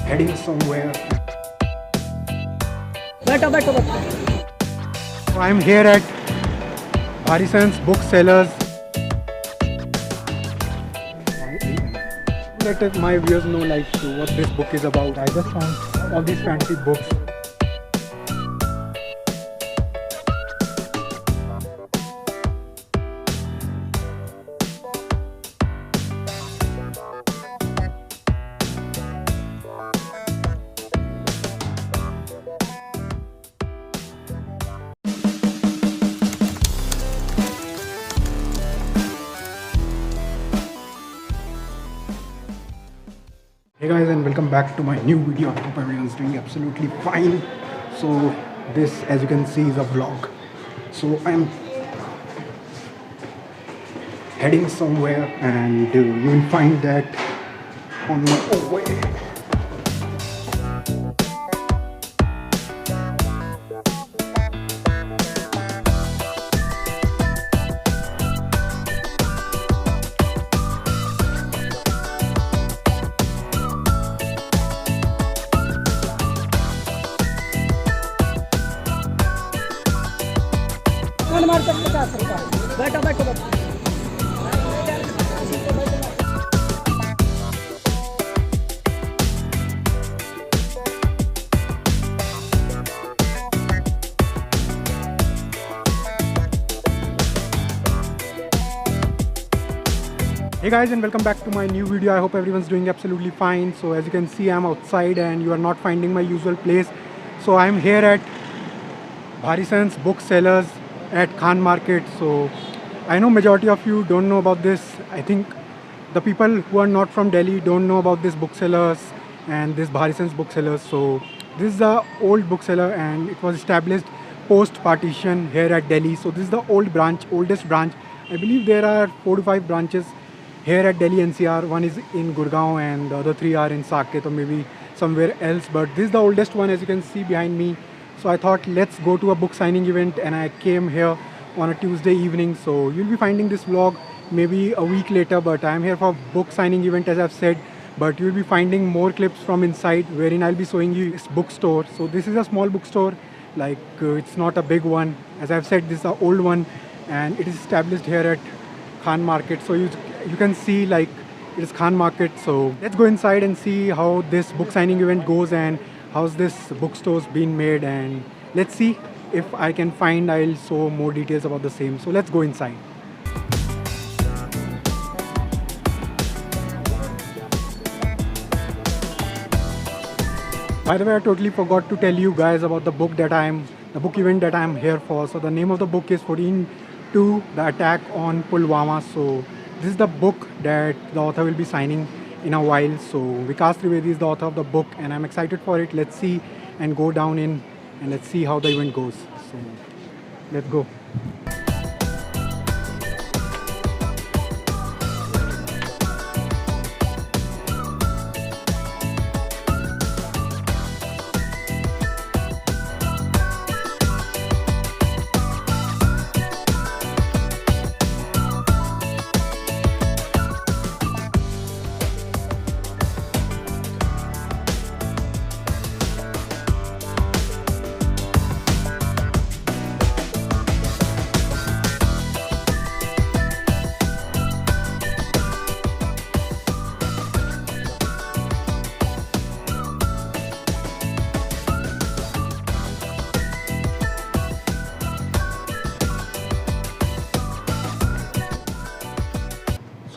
heading somewhere. बैठो बैठो बैठो So I'm here at Bahrisons Booksellers. Let my viewers know what this book is about. I just found all these fancy books. Hey guys, and welcome back to my new video. I hope everyone's doing absolutely fine. So this, as you can see, is a vlog. So I'm heading somewhere, and you will find that on my way. मार तक 50 रुपया बैठो बैठो बैठो Hey guys, and welcome back to my new video. I hope everyone's doing absolutely fine. So as you can see, I'm outside and you are not finding my usual place. So I'm here at Bahrisons Booksellers at Khan Market. So I know majority of you don't know about this. I think the people who are not from Delhi don't know about this booksellers and this Bahrisons Booksellers. So this is the old bookseller and it was established post partition here at Delhi. So this is the oldest branch. I believe there are 4 to 5 branches here at Delhi NCR. One is in Gurgaon and the other 3 are in Saket or maybe somewhere else. But this is the oldest one, as you can see behind me. So I thought let's go to a book signing event, and I came here on a Tuesday evening. So you'll be finding this vlog maybe a week later, but I'm here for book signing event, as I've said. But you'll be finding more clips from inside wherein I'll be showing you this bookstore. So this is a small bookstore, it's not a big one. As I've said, this is an old one and it is established here at Khan Market. So you can see it is Khan Market. So let's go inside and see how this book signing event goes and how's this bookstore's been made, and let's see if I can find, I'll show more details about the same. So let's go inside. By the way, I totally forgot to tell you guys about the book event that I'm here for. So the name of the book is 14/2, The Attack on Pulwama. So this is the book that the author will be signing in a while. So Vikas Trivedi is the author of the book and I'm excited for it. Let's see and go down in and let's see how the event goes. So let's go.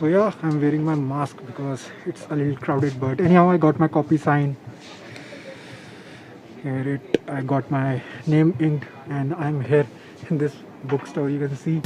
So yeah, I'm wearing my mask because it's a little crowded, but anyhow I got my copy signed. I got my name inked and I'm here in this bookstore, you can see.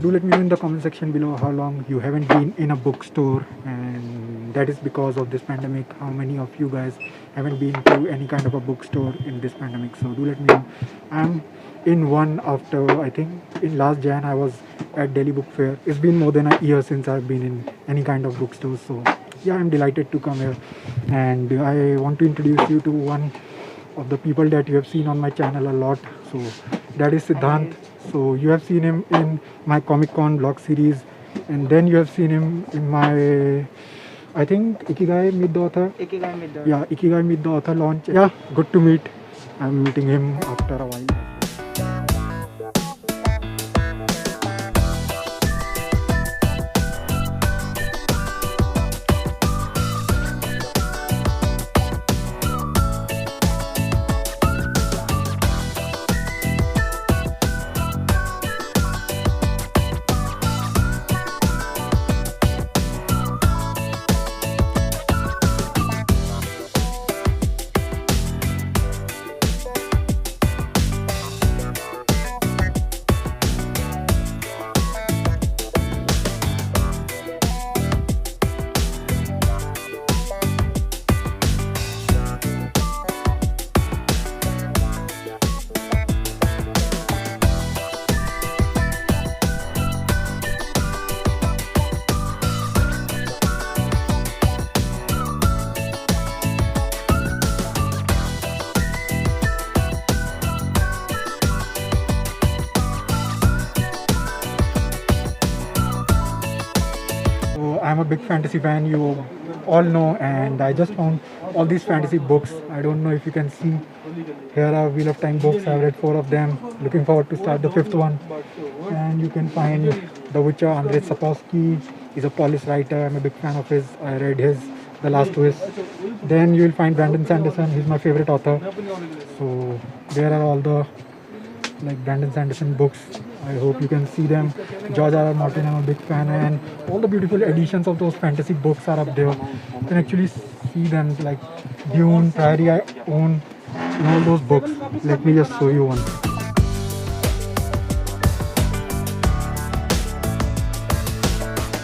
Do let me know in the comment section below how long you haven't been in a bookstore, and that is because of this pandemic. How many of you guys haven't been to any kind of a bookstore in this pandemic. So do let me know. I'm in one after, I think in last Jan I was at Delhi Book Fair. It's been more than a year since I've been in any kind of bookstore. So yeah, I'm delighted to come here, and I want to introduce you to one of the people that you have seen on my channel a lot. So that is Siddhant. So you have seen him in my Comic Con vlog series, and then you have seen him in my, I think, Ikigai Meet the Author. Ikigai Meet the Yeah, Ikigai Meet the Author launch. Yeah, good to meet. I'm meeting him after a while. So I'm a big fantasy fan, you all know, and I just found all these fantasy books. I don't know if you can see. Here are Wheel of Time books. I've read 4 of them. Looking forward to start the 5th one. And you can find The Witcher. Andrzej Sapkowski is a Polish writer. I'm a big fan of his. I read his The Last Twist. Then you will find Brandon Sanderson. He's my favorite author. So there are all the Brandon Sanderson books. I hope you can see them. George R. R. Martin, I'm a big fan, and all the beautiful editions of those fantasy books are up there. You can actually see them, like Dune, Prairie, I own all those books. Let me just show you one.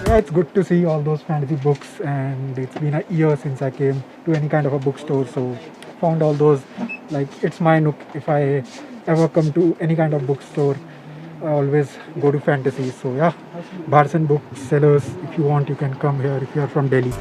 Yeah, it's good to see all those fantasy books, and it's been a year since I came to any kind of a bookstore, so found all those. It's my nook. If I ever come to any kind of bookstore, I always go to fantasy. So yeah, Bahrisons Booksellers. If you want, you can come here if you are from Delhi.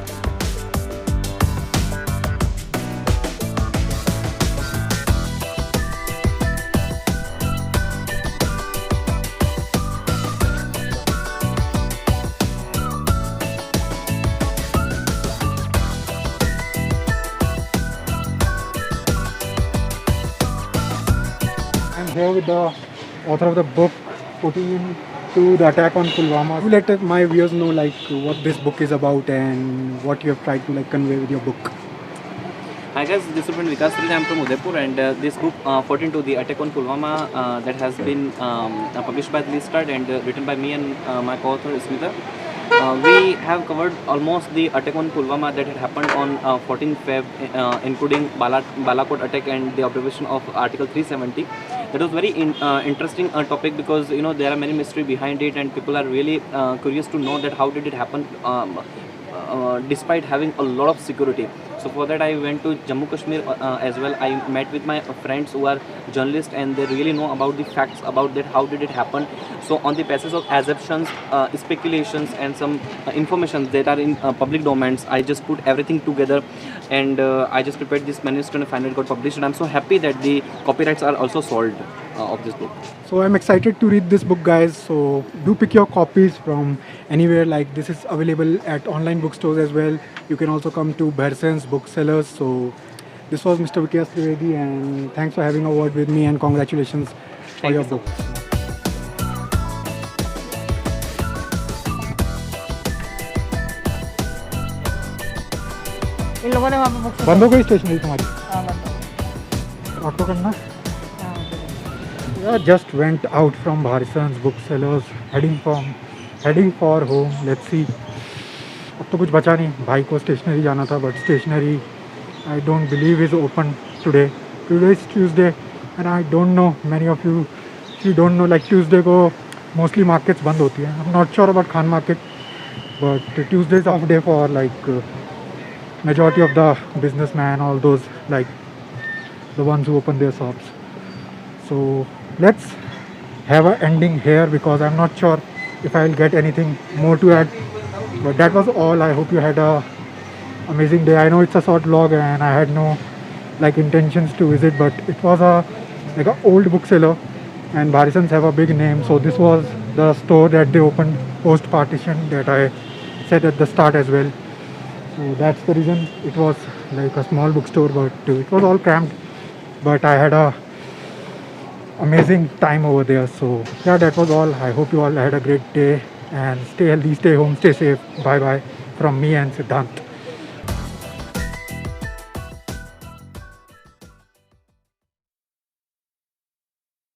I'm here with the author of the book, putting to the attack on Pulwama. Do let my viewers know what this book is about and what you have tried to convey with your book. Hi guys, this is Vikas. I'm from Udaipur, and this book, 14 to the attack on Pulwama, that has been published by the Listard and written by me and my co-author Smita. We have covered almost the attack on Pulwama that had happened on 14 Feb, including Balakot attack and the observation of Article 370. That was very interesting topic because there are many mystery behind it, and people are really curious to know that how did it happen despite having a lot of security. So for that I went to Jammu Kashmir as well. I met with my friends who are journalists, and they really know about the facts about that, how did it happen. So on the basis of assumptions, speculations and some information that are in public domains, I just put everything together, and I just prepared this manuscript and finally got published, and I'm so happy that the copyrights are also solved of this book. So I'm excited to read this book, guys. So do pick your copies from anywhere. This is available at online bookstores as well. You can also come to Bahrisons Booksellers. So this was Mr. Vikas Trivedi, and thanks for having a word with me, and congratulations for your book. इन लोगों ने वहाँ पे books बंद हो गई stationery तुम्हारी? हाँ बंद ऑटो करना. Yeah, just went out from Bahrisons Booksellers, heading for home. Let's see. अब तो कुछ बचा नहीं. भाई को स्टेशनरी जाना था, but stationery I don't believe is open today. Today is Tuesday, and I don't know, many of you don't know, Tuesday को mostly markets बंद होती है. I'm not sure about Khan market, but Tuesday is off day for majority of the businessmen, all those like the ones who open their shops. So let's have a ending here because I'm not sure if I'll get anything more to add. But that was all. I hope you had a amazing day. I know it's a short vlog and I had no like intentions to visit, but it was a like a old bookseller, and Bahrisons have a big name. So this was the store that they opened post partition that I said at the start as well. So that's the reason it was like a small bookstore, but it was all cramped. But I had a amazing time over there. So yeah, that was all. I hope you all had a great day and stay healthy, stay home, stay safe. Bye bye from me and Siddhant.